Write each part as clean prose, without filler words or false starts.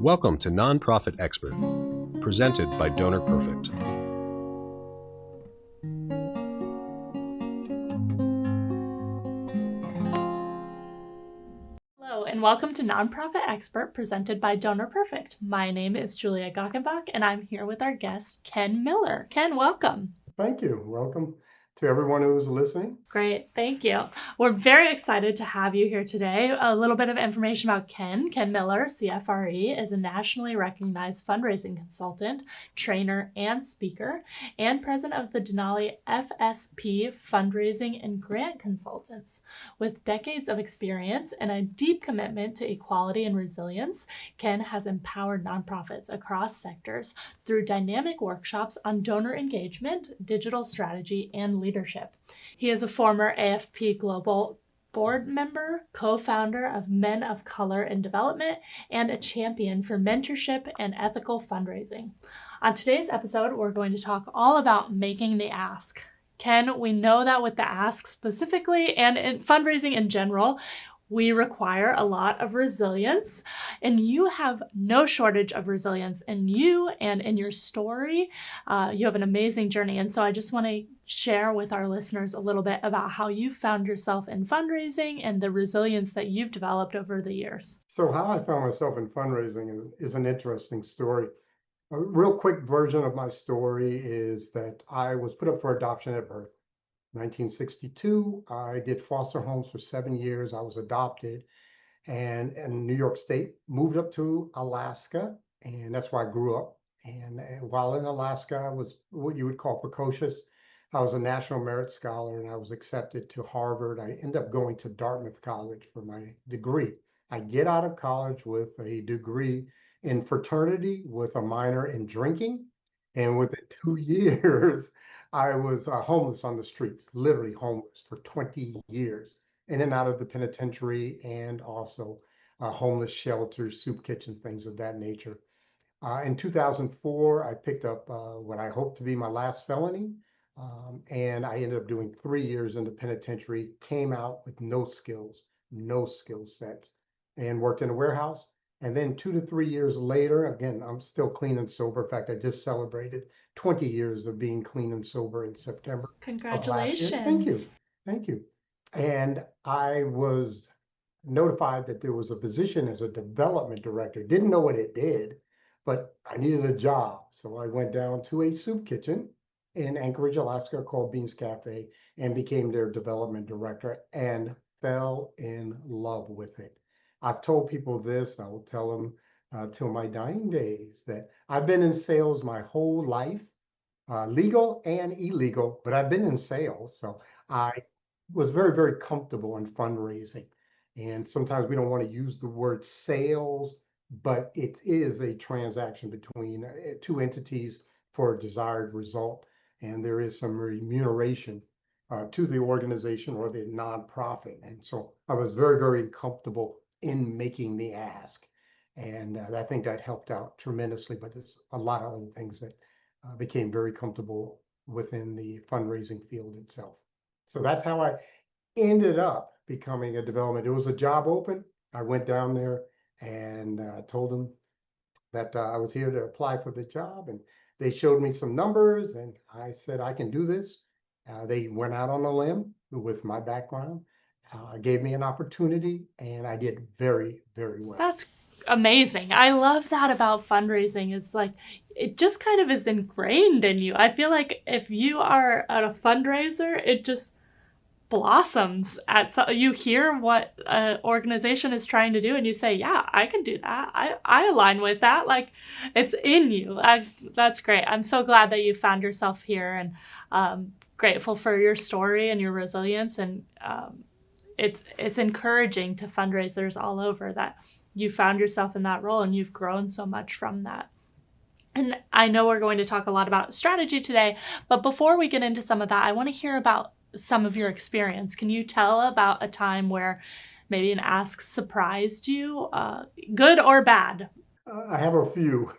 Welcome to Nonprofit Expert, presented by Donor Perfect. Hello, and welcome to Nonprofit Expert, presented by Donor Perfect. My name is Julia Gockenbach, and I'm here with our guest, Ken Miller. Ken, welcome. Thank you. Welcome to everyone who's listening. Great, thank you. We're very excited to have you here today. A little bit of information about Ken. Ken Miller, CFRE, is a nationally recognized fundraising consultant, trainer, and speaker, and president of the Denali FSP Fundraising and Grant Consultants. With decades of experience and a deep commitment to equality and resilience, Ken has empowered nonprofits across sectors through dynamic workshops on donor engagement, digital strategy, and leadership. He is a former AFP Global board member, co-founder of Men of Color in Development, and a champion for mentorship and ethical fundraising. On today's episode, we're going to talk all about making the ask. Ken, we know that with the ask specifically and in fundraising in general, we require a lot of resilience, and you have no shortage of resilience in you and in your story. You have an amazing journey, and so I just want to share with our listeners a little bit about how you found yourself in fundraising and the resilience that you've developed over the years. So how I found myself in fundraising is an interesting story. A real quick version of my story is that I was put up for adoption at birth. 1962, I did foster homes for 7 years. I was adopted and in New York State, moved up to Alaska, and that's where I grew up. And while in Alaska, I was what you would call precocious. I was a National Merit Scholar and I was accepted to Harvard. I ended up going to Dartmouth College for my degree. I get out of college with a degree in fraternity with a minor in drinking. And within 2 years, I was homeless on the streets, literally homeless for 20 years, in and out of the penitentiary and also homeless shelters, soup kitchens, things of that nature. In 2004, I picked up what I hope to be my last felony. And I ended up doing 3 years in the penitentiary, came out with no skills, no skill sets, and worked in a warehouse. And then 2 to 3 years later, again, I'm still clean and sober. In fact, I just celebrated 20 years of being clean and sober in September of last year. Thank you. Congratulations. Thank you. And I was notified that there was a position as a development director. Didn't know what it did, but I needed a job. So I went down to a soup kitchen in Anchorage, Alaska called Beans Cafe and became their development director and fell in love with it. I've told people this, I will tell them till my dying days, that I've been in sales my whole life, legal and illegal, but I've been in sales. So I was very, very comfortable in fundraising. And sometimes we don't want to use the word sales, but it is a transaction between two entities for a desired result. And there is some remuneration to the organization or the nonprofit. And so I was very, very comfortable in making the ask. And I think that helped out tremendously, but there's a lot of other things that became very comfortable within the fundraising field itself. So that's how I ended up becoming a development. It was a job open. I went down there and told them that I was here to apply for the job. And they showed me some numbers and I said, I can do this. They went out on a limb with my background, gave me an opportunity, and I did very, very well. That's amazing. I love that about fundraising. It's like, it just kind of is ingrained in you. I feel like if you are at a fundraiser, it just blossoms you hear what an organization is trying to do and you say, yeah, I can do that. I align with that. Like, it's in you. That's great. I'm so glad that you found yourself here, and grateful for your story and your resilience. And it's encouraging to fundraisers all over that you found yourself in that role and you've grown so much from that. And I know we're going to talk a lot about strategy today, but before we get into some of that, I want to hear about some of your experience. Can you tell about a time where maybe an ask surprised you, good or bad? I have a few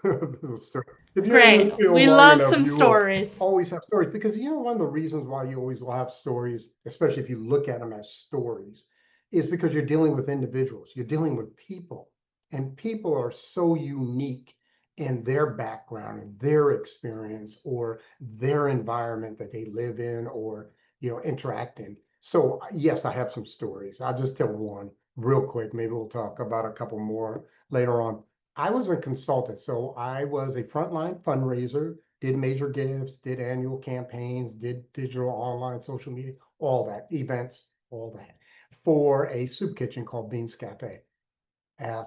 stories. If you're Great. in this field We long love enough, some you will stories. always have stories, because one of the reasons why you always will have stories, especially if you look at them as stories, is because you're dealing with individuals, you're dealing with people. And people are so unique in their background and their experience or their environment that they live in or, interact in. So yes, I have some stories. I'll just tell one real quick. Maybe we'll talk about a couple more later on. I was a consultant, so I was a frontline fundraiser, did major gifts, did annual campaigns, did digital, online, social media, all that, events, all that, for a soup kitchen called Beans Cafe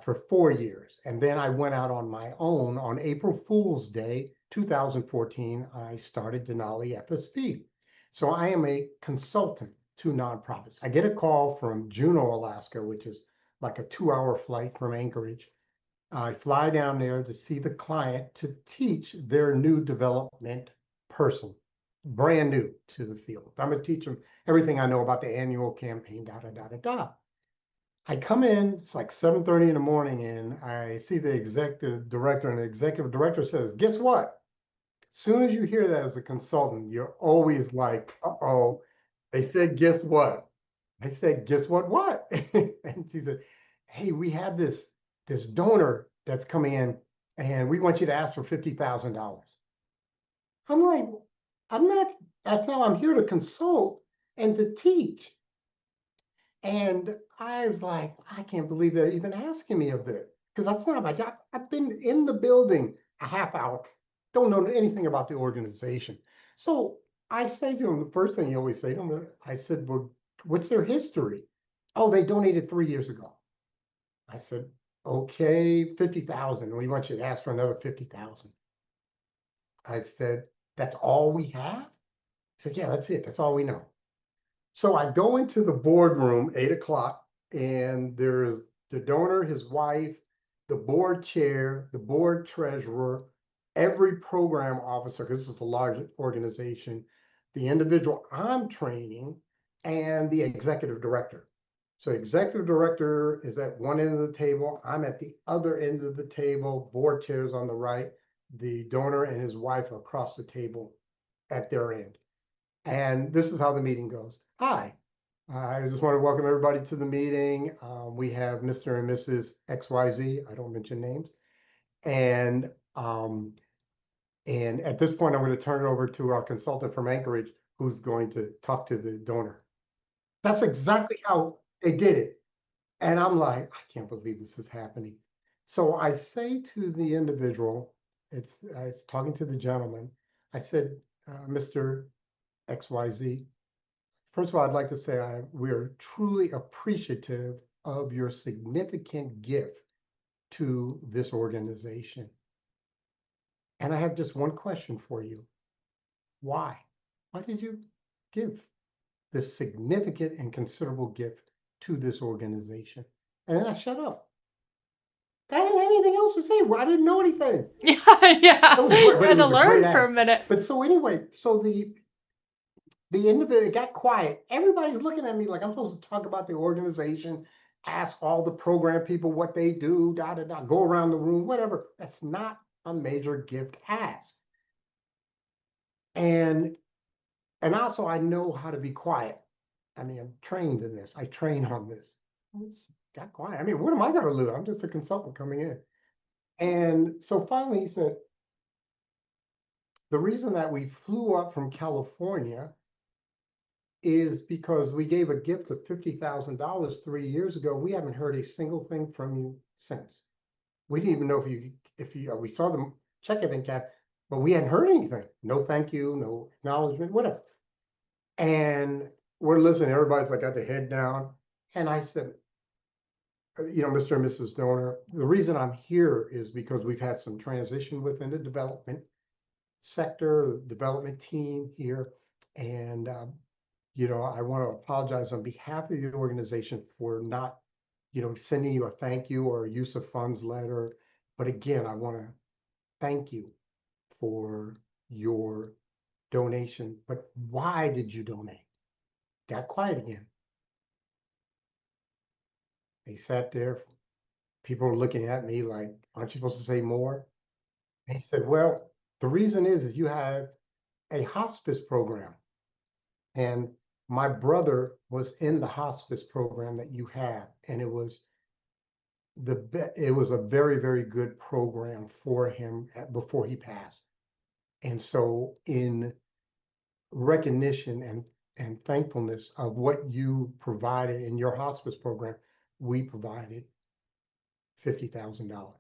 for 4 years. And then I went out on my own on April Fool's Day, 2014. I started Denali FSP. So I am a consultant to nonprofits. I get a call from Juneau, Alaska, which is like a 2-hour flight from Anchorage. I fly down there to see the client to teach their new development person, brand new to the field. I'm going to teach them everything I know about the annual campaign, da da da da da. I come in, it's like 7:30 in the morning, and I see the executive director, and the executive director says, guess what? As soon as you hear that as a consultant, you're always like, uh-oh, they said, guess what? I said, guess what? And she said, hey, we have this donor that's coming in, and we want you to ask for $50,000. I'm like, I'm not, that's how I'm here to consult and to teach. And I was like, I can't believe they're even asking me of this because that's not my job. I've been in the building a half hour, don't know anything about the organization. So I say to him, the first thing you always say to him, I said, well, what's their history? Oh, they donated 3 years ago. I said, okay, 50,000. We want you to ask for another 50,000. I said, that's all we have? He said, yeah, that's it. That's all we know. So I go into the boardroom, 8 o'clock, and there's the donor, his wife, the board chair, the board treasurer, every program officer, because this is a large organization, the individual I'm training, and the executive director. So executive director is at one end of the table. I'm at the other end of the table, board chairs on the right, the donor and his wife across the table at their end. And this is how the meeting goes. Hi, I just want to welcome everybody to the meeting. We have Mr. and Mrs. XYZ. I don't mention names. And at this point, I'm going to turn it over to our consultant from Anchorage, who's going to talk to the donor. That's exactly how they did it. And I'm like, I can't believe this is happening. So I say to the individual, it's talking to the gentleman, I said, Mr. XYZ, first of all, I'd like to say we're truly appreciative of your significant gift to this organization. And I have just one question for you. Why? Why did you give this significant and considerable gift to this organization? And then I shut up. I didn't have anything else to say. I didn't know anything. Yeah. It was great, You had to learn for a minute. But so anyway, so the individual, it got quiet. Everybody's looking at me like I'm supposed to talk about the organization, ask all the program people what they do, da da da, go around the room, whatever. That's not a major gift ask. And also I know how to be quiet. I mean, I'm trained in this. I train on this. It's got quiet. I mean, what am I going to lose? I'm just a consultant coming in. And so finally he said, the reason that we flew up from California is because we gave a gift of $50,000 3 years ago. We haven't heard a single thing from you since. We didn't even know if you we saw the check it in cash, but we hadn't heard anything. No thank you, no acknowledgement, whatever. And we're listening. Everybody's like got their head down. And I said, Mr. and Mrs. Donor, the reason I'm here is because we've had some transition within the development sector, the development team here. And I want to apologize on behalf of the organization for not, sending you a thank you or a use of funds letter. But again, I want to thank you for your donation. But why did you donate? Got quiet again. They sat there. People were looking at me like, aren't you supposed to say more? And he said, well, the reason is you have a hospice program. And my brother was in the hospice program that you have. And it was it was a very, very good program for him before he passed. And so in recognition and thankfulness of what you provided in your hospice program, we provided $50,000.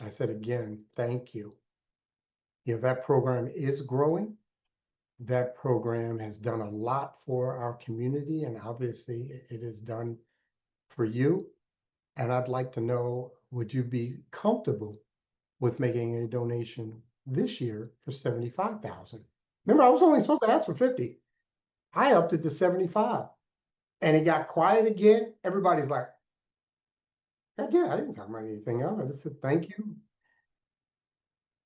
I said, again, thank you. You know, that program is growing. That program has done a lot for our community, and obviously it is done for you. And I'd like to know, would you be comfortable with making a donation this year for 75,000? Remember, I was only supposed to ask for 50. I upped it to 75. And it got quiet again. Everybody's like, again, I didn't talk about anything else. I just said, thank you.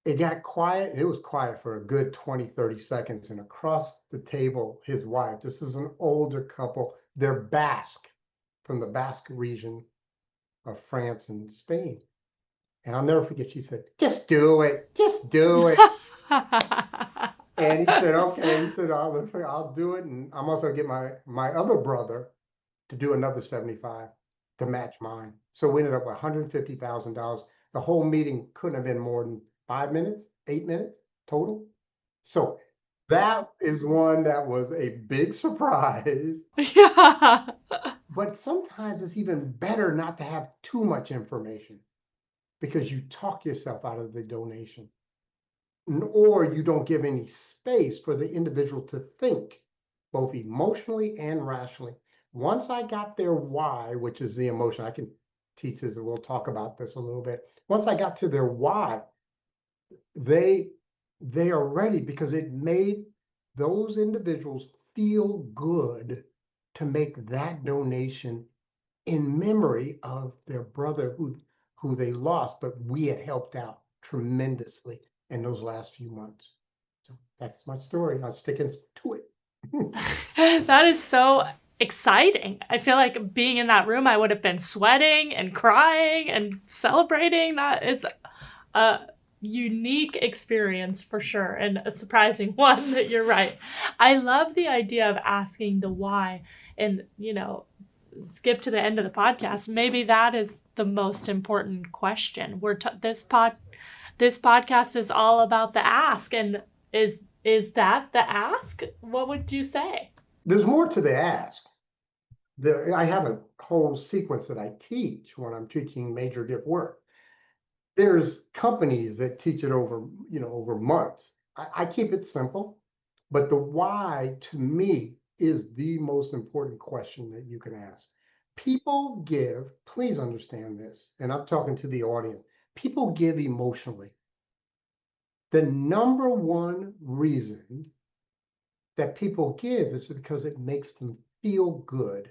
It got quiet. And it was quiet for a good 20, 30 seconds. And across the table, his wife, this is an older couple, they're Basque, from the Basque region of France and Spain. And I'll never forget, she said, just do it. And he said, okay. He said, I'll do it. And I'm also get my other brother to do another 75 to match mine. So we ended up with $150,000. The whole meeting couldn't have been more than 5 minutes, 8 minutes total. So that is one that was a big surprise. Yeah. But sometimes it's even better not to have too much information, because you talk yourself out of the donation, or you don't give any space for the individual to think, both emotionally and rationally. Once I got their why, which is the emotion, I can teach this, and we'll talk about this a little bit. Once I got to their why, they are ready, because it made those individuals feel good to make that donation in memory of their brother who they lost, but we had helped out tremendously in those last few months. So that's my story. I'm sticking to it. That is so exciting. I feel like being in that room, I would have been sweating and crying and celebrating. That is a unique experience for sure, and a surprising one. That you're right. I love the idea of asking the why, and skip to the end of the podcast. Maybe that is the most important question. This podcast is all about the ask, and is that the ask? What would you say? There's more to the ask. I have a whole sequence that I teach when I'm teaching major gift work. There's companies that teach it over months. I keep it simple, but the why to me is the most important question that you can ask. People give, please understand this, and I'm talking to the audience. People give emotionally. The number one reason that people give is because it makes them feel good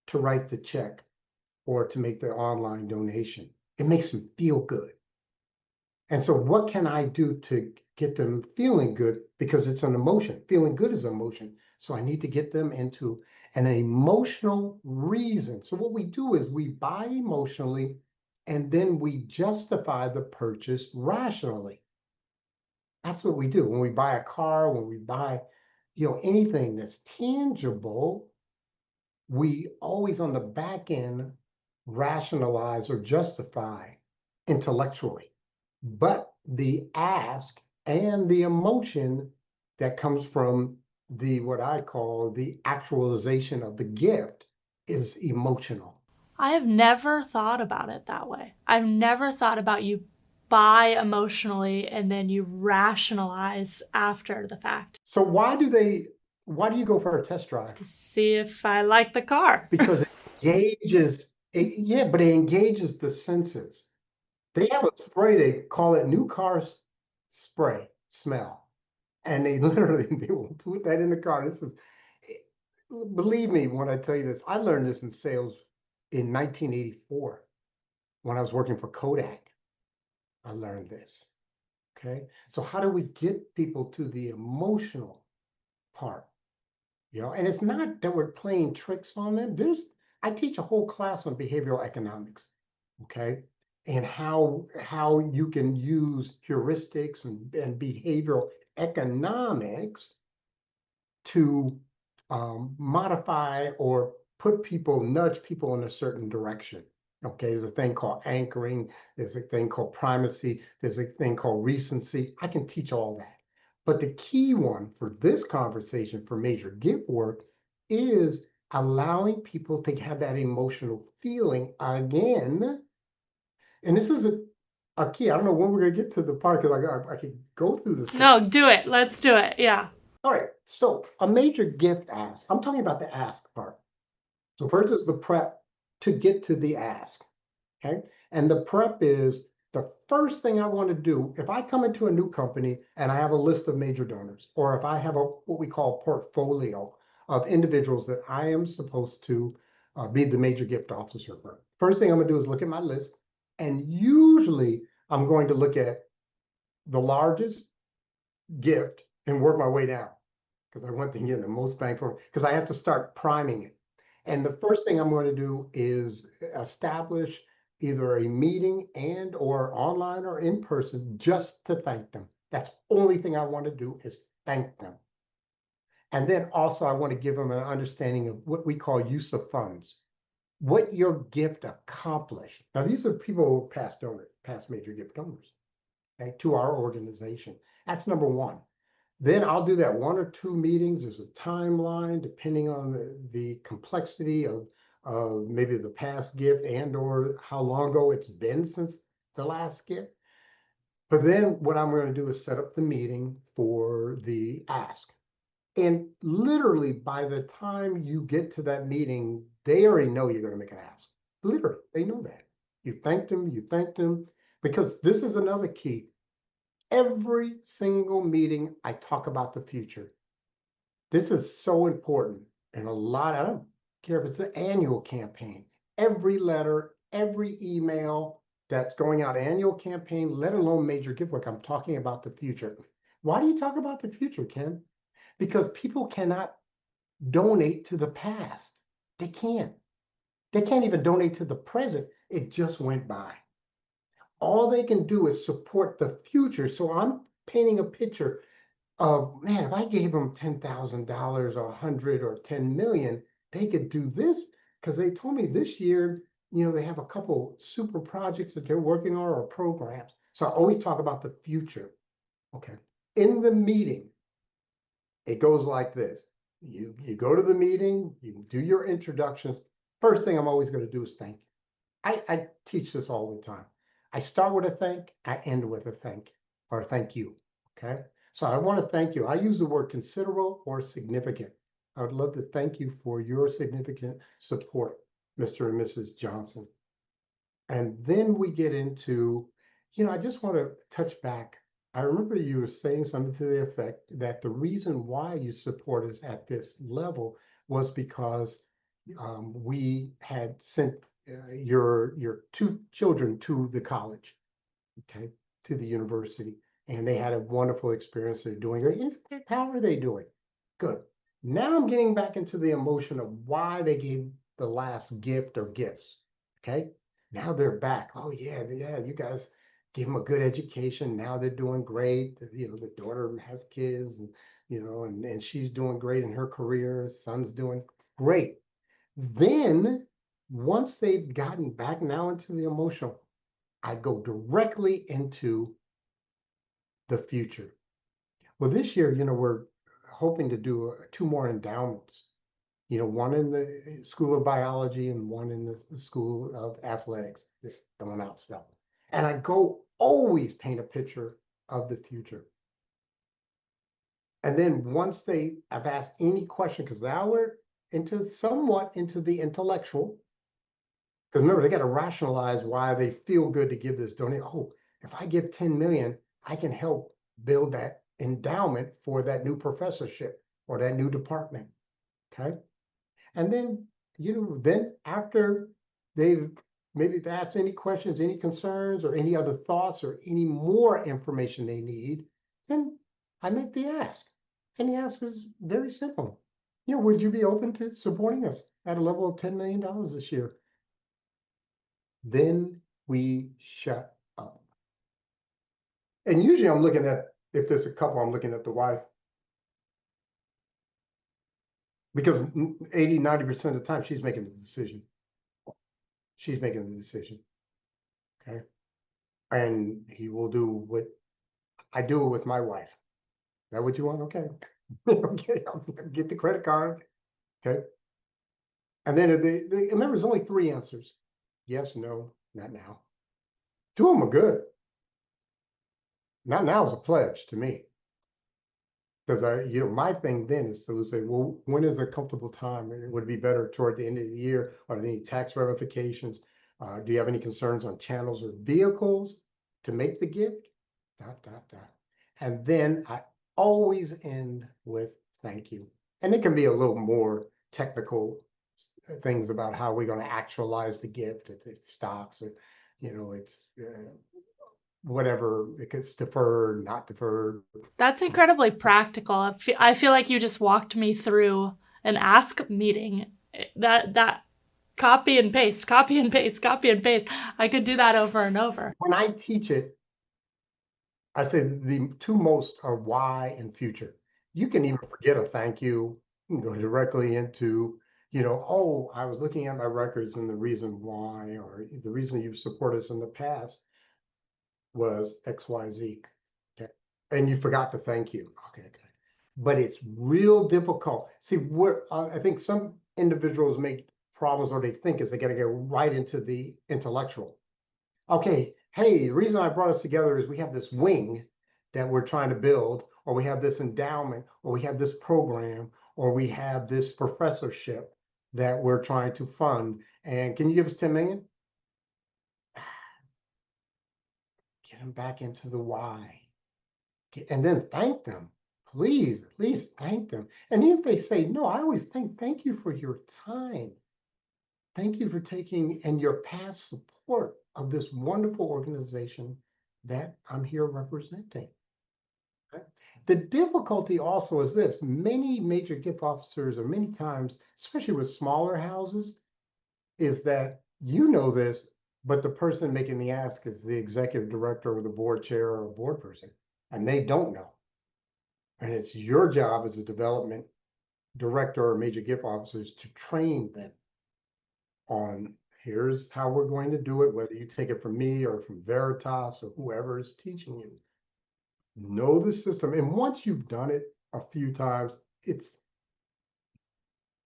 to write the check or to make their online donation. It makes them feel good. And so what can I do to get them feeling good? Because it's an emotion. Feeling good is emotion. So I need to get them into an emotional reason. So what we do is we buy emotionally, and then we justify the purchase rationally. That's what we do. When we buy a car, when we buy, anything that's tangible, we always on the back end rationalize or justify intellectually. But the ask and the emotion that comes from what I call the actualization of the gift is emotional. I have never thought about it that way. I've never thought about you buy emotionally and then you rationalize after the fact. So why do you go for a test drive? To see if I like the car. Because it engages the senses. They have a spray, they call it new car spray smell. And they will put that in the car. Believe me when I tell you this, I learned this in sales in 1984 when I was working for Kodak. I learned this. Okay. So how do we get people to the emotional part? And it's not that we're playing tricks on them. I teach a whole class on behavioral economics. Okay. And how you can use heuristics and behavioral economics to modify or nudge people in a certain direction. Okay, there's a thing called anchoring, there's a thing called primacy, there's a thing called recency. I can teach all that. But the key one for this conversation for major gift work is allowing people to have that emotional feeling again. And this is a key. I don't know when we're going to get to the part because I could go through this. No, do it. Let's do it. Yeah. All right. So a major gift ask. I'm talking about the ask part. So first is the prep to get to the ask. Okay. And the prep is the first thing I want to do if I come into a new company and I have a list of major donors, or if I have what we call a portfolio of individuals that I am supposed to be the major gift officer for. First thing I'm going to do is look at my list. And usually I'm going to look at the largest gift and work my way down because I want to get the most bang for it because I have to start priming it. And the first thing I'm going to do is establish either a meeting and or online or in person just to thank them. That's the only thing I want to do is thank them. And then also I want to give them an understanding of what we call use of funds, what your gift accomplished. Now, these are people who are past donors, past major gift donors, okay, to our organization. That's number one. Then I'll do that 1 or 2 meetings. There's a timeline depending on the complexity of maybe the past gift and or how long ago it's been since the last gift. But then what I'm going to do is set up the meeting for the ask. And literally by the time you get to that meeting, they already know you're going to make an ask. Literally, they know that. You thanked them, because this is another key. Every single meeting, I talk about the future. This is so important. And I don't care if it's an annual campaign, every letter, every email that's going out, annual campaign, let alone major gift work, I'm talking about the future. Why do you talk about the future, Ken? Because people cannot donate to the past. They can't. They can't even donate to the present. It just went by. All they can do is support the future. So I'm painting a picture of, man, if I gave them $10,000 or 100 or 10 million, they could do this because they told me this year, they have a couple super projects that they're working on or programs. So I always talk about the future. Okay. In the meeting, it goes like this. You go to the meeting, you do your introductions. First thing I'm always going to do is thank you. I teach this all the time. I start with a thank, I end with a thank or thank you. Okay. So I want to thank you. I use the word considerable or significant. I would love to thank you for your significant support, Mr. and Mrs. Johnson. And then we get into, I just want to touch back. I remember you were saying something to the effect that the reason why you support us at this level was because we had sent your 2 children to the college, okay, to the university, and they had a wonderful experience. They're doing great. In fact, how are they doing? Good. Now I'm getting back into the emotion of why they gave the last gift or gifts. Okay. Now they're back. Oh yeah, you guys give them a good education. Now they're doing great. The daughter has kids, and and she's doing great in her career. Son's doing great. Then once they've gotten back now into the emotional, I go directly into the future. Well, this year, we're hoping to do 2 more endowments. One in the School of Biology and one in the School of Athletics. Just throwing out stuff. And I go always paint a picture of the future. And then once I've asked any question, because now we're somewhat into the intellectual. Because remember, they got to rationalize why they feel good to give this donation. Oh, if I give 10 million, I can help build that endowment for that new professorship or that new department. Okay. And then, then after they've maybe asked any questions, any concerns, or any other thoughts, or any more information they need, then I make the ask. And the ask is very simple. Would you be open to supporting us at a level of $10 million this year? Then we shut up. And usually I'm looking at, if there's a couple, I'm looking at the wife. Because 80, 90% of the time she's making the decision. She's making the decision. Okay. And he will do what I do with my wife. Is that what you want? Okay. Okay, I'll get the credit card. Okay. And then remember, there's only 3 answers. Yes, no, not now. 2 of them are good. Not now is a pledge to me. Because my thing then is to say, well, when is a comfortable time? Would it be better toward the end of the year? Are there any tax ramifications? Do you have any concerns on channels or vehicles to make the gift? ... And then I always end with thank you. And it can be a little more technical things about how we're going to actualize the gift. If it's stocks, or, it's whatever, it gets deferred, not deferred. That's incredibly practical. I feel like you just walked me through an ask meeting. That copy and paste, copy and paste, copy and paste. I could do that over and over. When I teach it, I say the 2 most are why and future. You can even forget a thank you. You can go directly into, oh, I was looking at my records and the reason why, or the reason you've supported us in the past was XYZ. Okay. And you forgot to thank you. Okay. But it's real difficult. See, I think some individuals make problems, or they think is they got to go right into the intellectual. Okay, hey, the reason I brought us together is we have this wing that we're trying to build, or we have this endowment, or we have this program, or we have this professorship that we're trying to fund. And can you give us 10 million? Get them back into the why. And then thank them. Please, at least thank them. And if they say no, I always thank you for your time. Thank you for taking and your past support of this wonderful organization that I'm here representing. Okay? The difficulty also is this: many major gift officers, or many times, especially with smaller houses, is that this, but the person making the ask is the executive director or the board chair or a board person, and they don't know. And it's your job as a development director or major gift officers to train them on, here's how we're going to do it, whether you take it from me or from Veritas or whoever is teaching you. Know the system. And once you've done it a few times, it's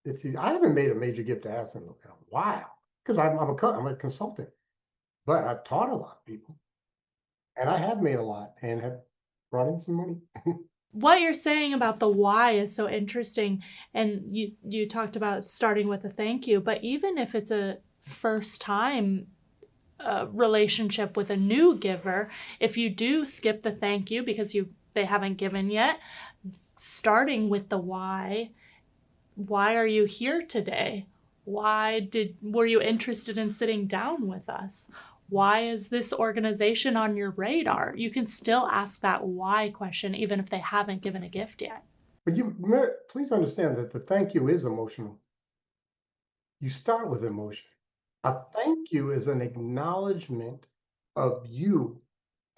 easy. I haven't made a major gift ask in a while because I'm a consultant, but I've taught a lot of people, and I have made a lot and have brought in some money. What you're saying about the why is so interesting. And you talked about starting with a thank you, but even if it's a first time relationship with a new giver, if you do skip the thank you because they haven't given yet, starting with the why are you here today? Were you interested in sitting down with us? Why is this organization on your radar? You can still ask that why question even if they haven't given a gift yet. But please understand that the thank you is emotional. You start with emotion. A thank you is an acknowledgement of you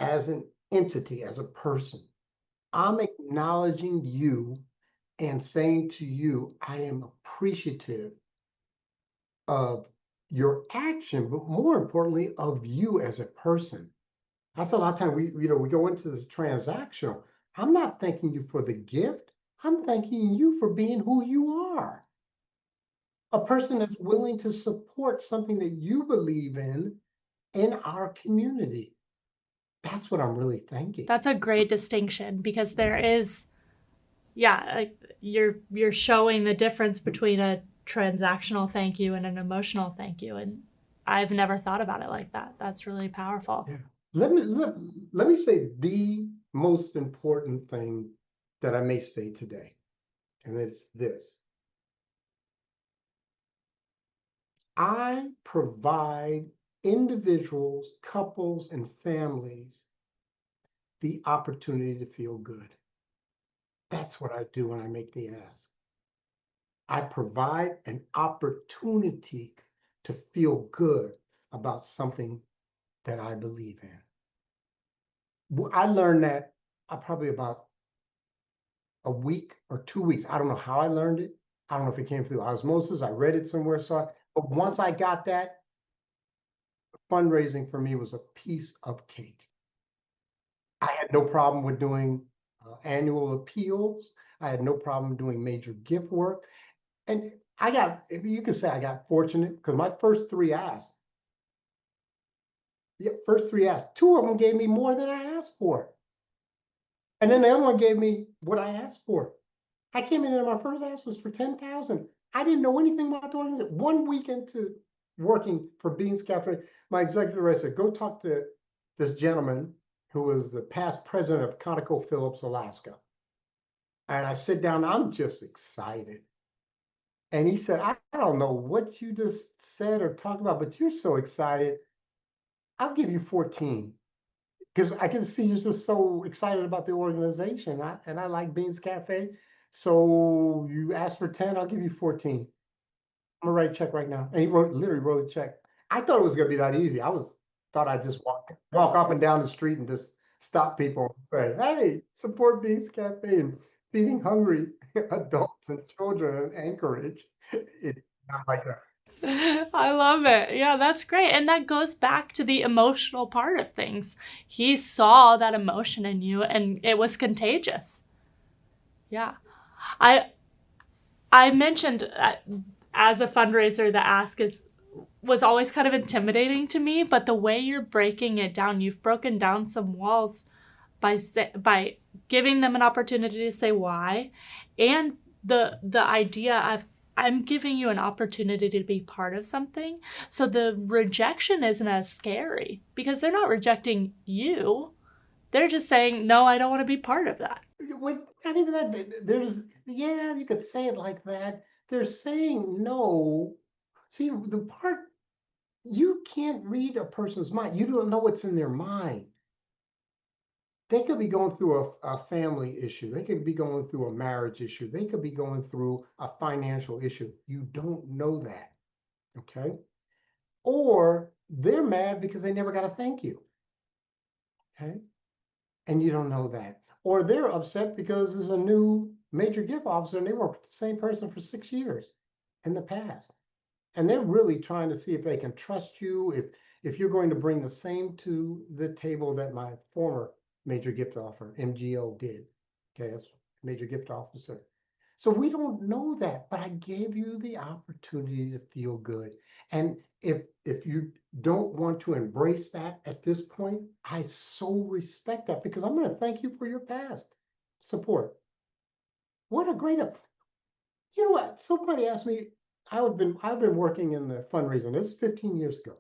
as an entity, as a person. I'm acknowledging you and saying to you, I am appreciative of your action, but more importantly, of you as a person. That's a lot of time we go into this transactional. I'm not thanking you for the gift. I'm thanking you for being who you are. A person that's willing to support something that you believe in our community. That's what I'm really thanking. That's a great distinction, because there is, you're showing the difference between a transactional thank you and an emotional thank you. And I've never thought about it like that. That's really powerful. Yeah. Let me say the most important thing that I may say today, and it's this. I provide individuals, couples, and families the opportunity to feel good. That's what I do when I make the ask. I provide an opportunity to feel good about something that I believe in. I learned that probably about a week or 2 weeks. I don't know how I learned it. I don't know if it came through osmosis. I read it somewhere, but once I got that, fundraising for me was a piece of cake. I had no problem with doing annual appeals. I had no problem doing major gift work. And I got, if you could say I got fortunate, because my first three asks, two of them gave me more than I asked for. And then the other one gave me what I asked for. I came in and my first ask was for 10,000. I didn't know anything about the organization. 1 week into working for Beans Cafe, my executive director said, go talk to this gentleman who was the past president of ConocoPhillips, Alaska. And I sit down, I'm just excited. And he said, I don't know what you just said or talked about, but you're so excited. I'll give you 14. Because I can see you're just so excited about the organization. And I like Beans Cafe. So you asked for 10, I'll give you 14. I'm gonna write a check right now. And he literally wrote a check. I thought it was gonna be that easy. Thought I'd just walk up and down the street and just stop people and say, hey, support Beans Cafe and feeding hungry adults and children in Anchorage. It's not like that. I love it. Yeah, that's great. And that goes back to the emotional part of things. He saw that emotion in you and it was contagious. Yeah. I mentioned as a fundraiser, the ask was always kind of intimidating to me, but the way you're breaking it down, you've broken down some walls by giving them an opportunity to say why, and the idea of I'm giving you an opportunity to be part of something. So the rejection isn't as scary because they're not rejecting you. They're just saying, no, I don't want to be part of that. Not even that. Yeah, you could say it like that. They're saying no. See, the part, you can't read a person's mind. You don't know what's in their mind. They could be going through a family issue. They could be going through a marriage issue. They could be going through a financial issue. You don't know that, okay? Or they're mad because they never got a thank you, okay? And you don't know that. Or they're upset because there's a new major gift officer and they worked with the same person for 6 years in the past. And they're really trying to see if they can trust you, if you're going to bring the same to the table that my former major gift offer, MGO, did. Okay, that's major gift officer. So we don't know that, but I gave you the opportunity to feel good. And if you don't want to embrace that at this point, I so respect that because I'm going to thank you for your past support. What a great, you know what? Somebody asked me, I've been working in the fundraising. This is 15 years ago.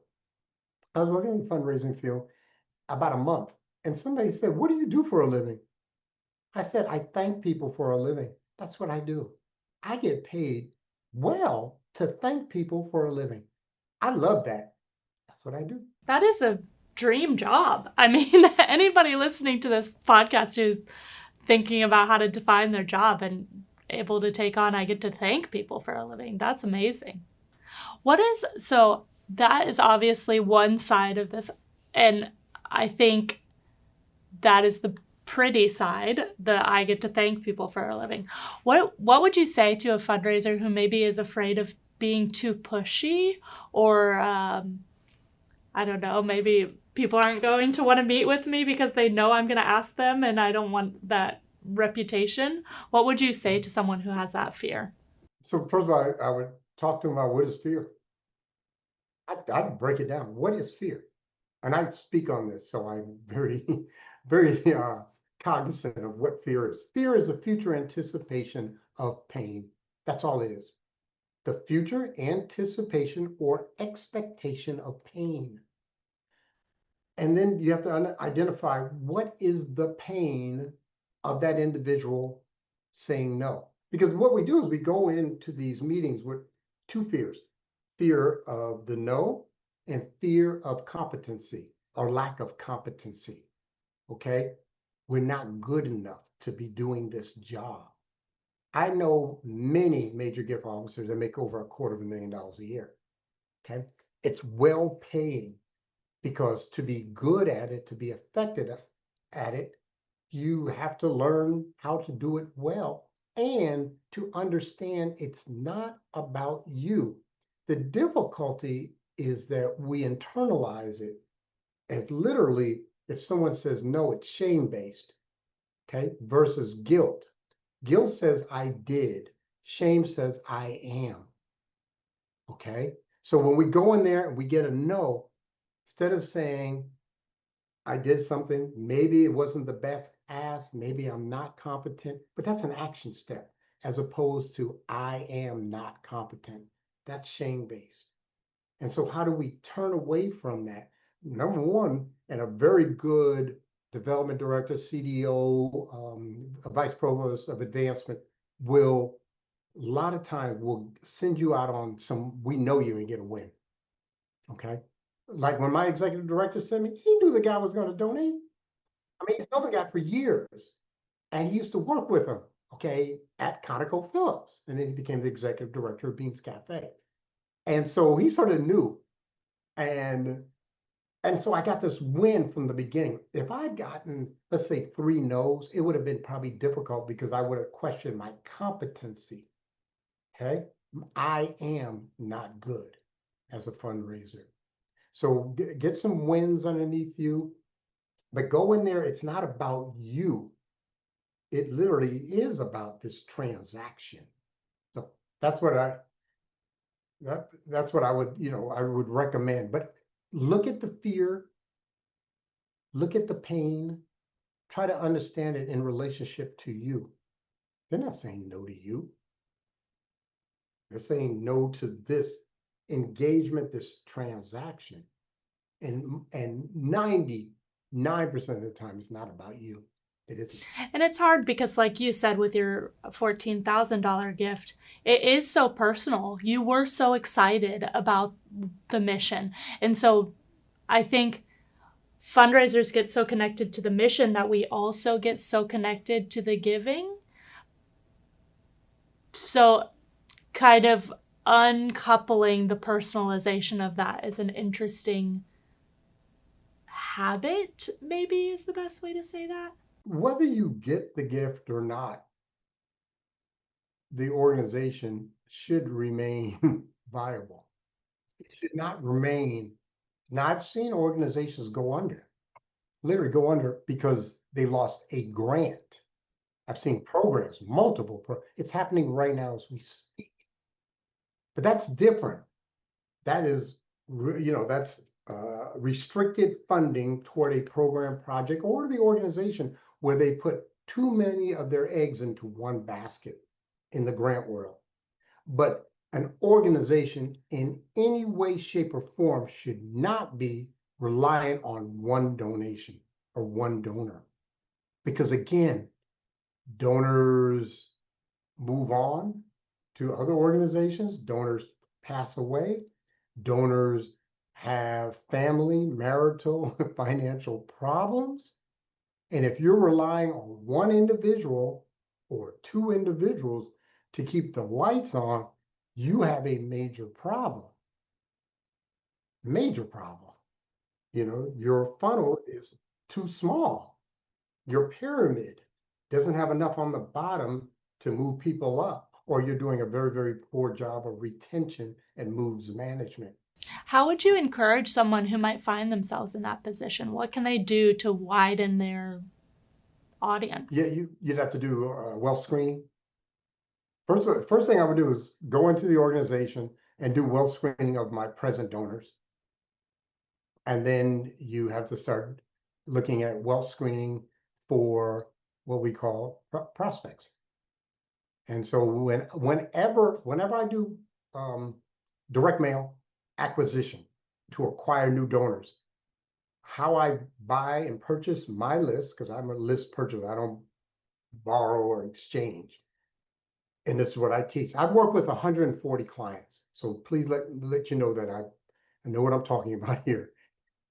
I was working in the fundraising field about a month, and somebody said, "What do you do for a living?" I said, "I thank people for a living. That's what I do. I get paid well to thank people for a living." I love that. That's what I do. That is a dream job. I mean, anybody listening to this podcast who's thinking about how to define their job and able to take on, I get to thank people for a living. That's amazing. So that is obviously one side of this. And I think that is the pretty side, that I get to thank people for a living. What would you say to a fundraiser who maybe is afraid of being too pushy, or I don't know, maybe people aren't going to want to meet with me because they know I'm going to ask them and I don't want that reputation? What would you say to someone who has that fear? So first of all, I would talk to them about what is fear. I'd break it down. What is fear? And I speak on this, so I'm very, very cognizant of what fear is. Fear is a future anticipation of pain. That's all it is. The future anticipation or expectation of pain. And then you have to identify what is the pain of that individual saying no. Because what we do is we go into these meetings with two fears: fear of the no and fear of competency or lack of competency. Okay, we're not good enough to be doing this job. I know many major gift officers that make over $250,000 a year. Okay, it's well paying, because to be good at it, to be effective at it, you have to learn how to do it well and to understand it's not about you. The difficulty is that we internalize it. And literally, if someone says no, it's shame-based, okay, versus guilt. Guilt says I did. Shame says I am, okay? So when we go in there and we get a no, instead of saying, I did something, maybe it wasn't the best ask, maybe I'm not competent, but that's an action step as opposed to I am not competent. That's shame-based. And so how do we turn away from that? Number one, and a very good development director, CDO, a vice provost of advancement will, a lot of times will send you out on some, we know you and get a win, okay? Like when my executive director sent me, he knew the guy was going to donate. I mean, he's known the guy for years, and he used to work with him, okay, at ConocoPhillips, and then he became the executive director of Beans Cafe. And so he sort of knew, and so I got this win from the beginning. If I'd gotten, let's say, 3 no's, it would have been probably difficult because I would have questioned my competency, okay? I am not good as a fundraiser. So get some wins underneath you, but go in there. It's not about you. It literally is about this transaction. So that's what that's what I would, I would recommend. But look at the fear, look at the pain, try to understand it in relationship to you. They're not saying no to you. They're saying no to this engagement, this transaction. And 99% of the time, it's not about you. It isn't. And it's hard because, like you said, with your $14,000 gift, it is so personal. You were so excited about the mission. And so I think fundraisers get so connected to the mission that we also get so connected to the giving. So kind of uncoupling the personalization of that is an interesting habit, maybe is the best way to say that. Whether you get the gift or not, the organization should remain viable. It should not remain. Now, I've seen organizations go under, literally go under because they lost a grant. I've seen programs, it's happening right now as we speak. But that's different. That is, that's restricted funding toward a program project or the organization where they put too many of their eggs into one basket in the grant world. But an organization in any way, shape, or form should not be reliant on one donation or one donor. Because again, donors move on to other organizations, donors pass away, donors have family, marital, financial problems. And if you're relying on one individual or 2 individuals to keep the lights on, you have a major problem. Major problem. Your funnel is too small. Your pyramid doesn't have enough on the bottom to move people up, or you're doing a very, very poor job of retention and moves management. How would you encourage someone who might find themselves in that position? What can they do to widen their audience? Yeah, you'd have to do wealth screening. First thing I would do is go into the organization and do wealth screening of my present donors. And then you have to start looking at wealth screening for what we call prospects. And so whenever I do direct mail acquisition to acquire new donors, how I buy and purchase my list, because I'm a list purchaser, I don't borrow or exchange. And this is what I teach. I've worked with 140 clients, so please let you know that I know what I'm talking about here.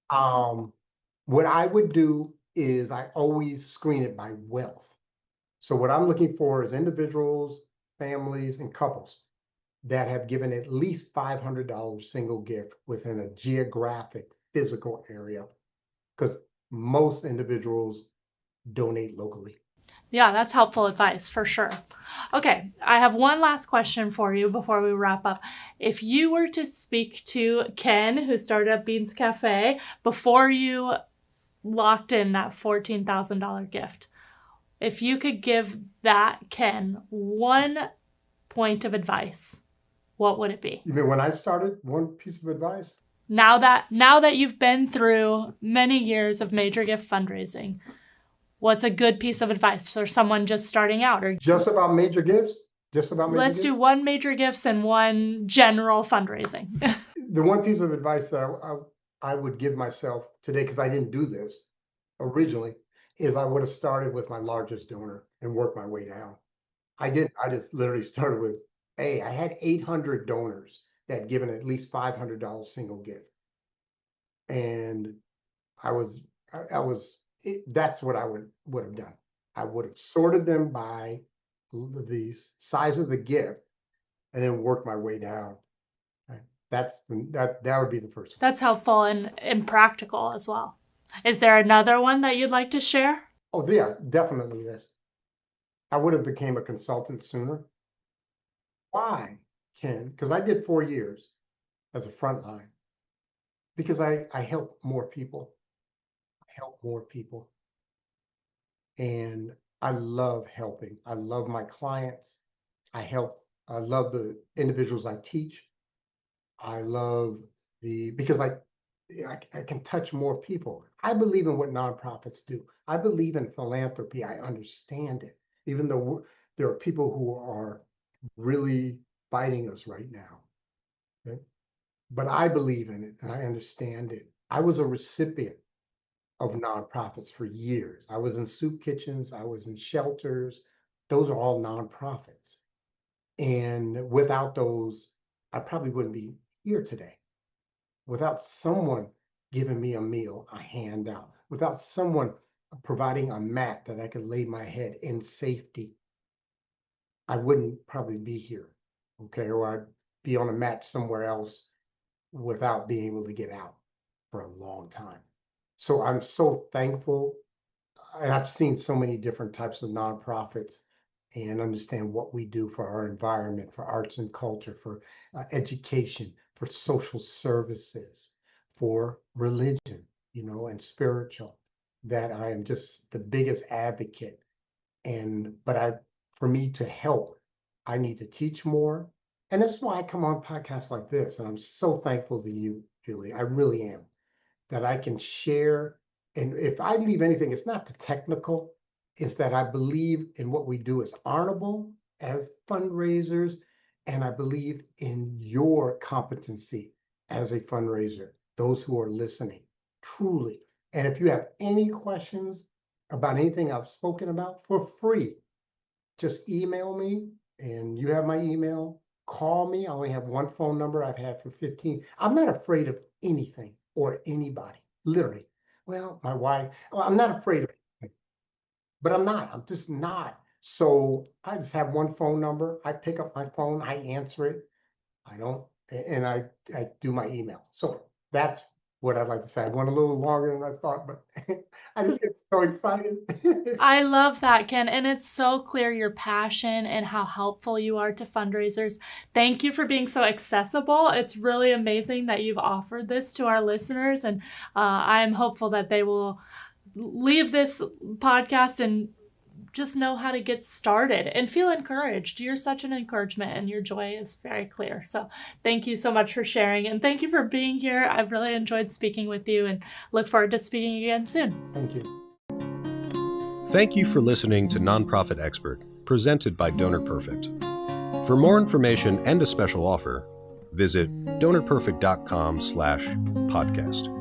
What I would do is I always screen it by wealth. So what I'm looking for is individuals, families, and couples that have given at least $500 single gift within a geographic physical area, because most individuals donate locally. Yeah, that's helpful advice for sure. Okay, I have one last question for you before we wrap up. If you were to speak to Ken, who started up Beans Cafe, before you locked in that $14,000 gift, if you could give that Ken one point of advice, what would it be? You mean when I started, one piece of advice? Now that you've been through many years of major gift fundraising, what's a good piece of advice for someone just starting out? Or Just about major gifts? Just about major let's gifts? do one major gifts and one general fundraising. The one piece of advice that I would give myself today, because I didn't do this originally, is I would have started with my largest donor and worked my way down. I didn't. I just literally started with, I had 800 donors that had given at least $500 single gift. And that's what I would have done. I would have sorted them by the size of the gift and then worked my way down. Right? That would be the first one. That's helpful and practical as well. Is there another one that you'd like to share? Oh yeah, definitely this. I would have became a consultant sooner. Why, Ken? Because I did 4 years as a frontline. Because I help more people. I help more people. And I love helping. I love my clients. I love the individuals I teach. I love because I can touch more people. I believe in what nonprofits do. I believe in philanthropy. I understand it, even though there are people who are really fighting us right now. Okay? But I believe in it and I understand it. I was a recipient of nonprofits for years. I was in soup kitchens. I was in shelters. Those are all nonprofits. And without those, I probably wouldn't be here today. Without someone giving me a meal, a handout, without someone providing a mat that I could lay my head in safety, I wouldn't probably be here, okay? Or I'd be on a mat somewhere else without being able to get out for a long time. So I'm so thankful. And I've seen so many different types of nonprofits and understand what we do for our environment, for arts and culture, for education, for social services, for religion, and spiritual, that I am just the biggest advocate. But for me to help, I need to teach more. And that's why I come on podcasts like this. And I'm so thankful to you, Julie. I really am, that I can share. And if I leave anything, it's not the technical, it's that I believe in what we do as honorable, as fundraisers, and I believe in your competency as a fundraiser, those who are listening, truly. And if you have any questions about anything I've spoken about, for free, just email me, and you have my email. Call me. I only have one phone number. I've had for 15. I'm not afraid of anything or anybody, literally. Well, my wife, I'm not afraid of anything, but I'm just not. So I just have one phone number. I pick up my phone, I answer it. And I do my email. So that's what I'd like to say. I went a little longer than I thought, but I just get so excited. I love that, Ken. And it's so clear your passion and how helpful you are to fundraisers. Thank you for being so accessible. It's really amazing that you've offered this to our listeners. And I'm hopeful that they will leave this podcast and just know how to get started and feel encouraged. You're such an encouragement and your joy is very clear. So thank you so much for sharing, and thank you for being here. I've really enjoyed speaking with you and look forward to speaking again soon. Thank you. Thank you for listening to Nonprofit Expert, presented by Donor Perfect. For more information and a special offer, visit donorperfect.com/podcast.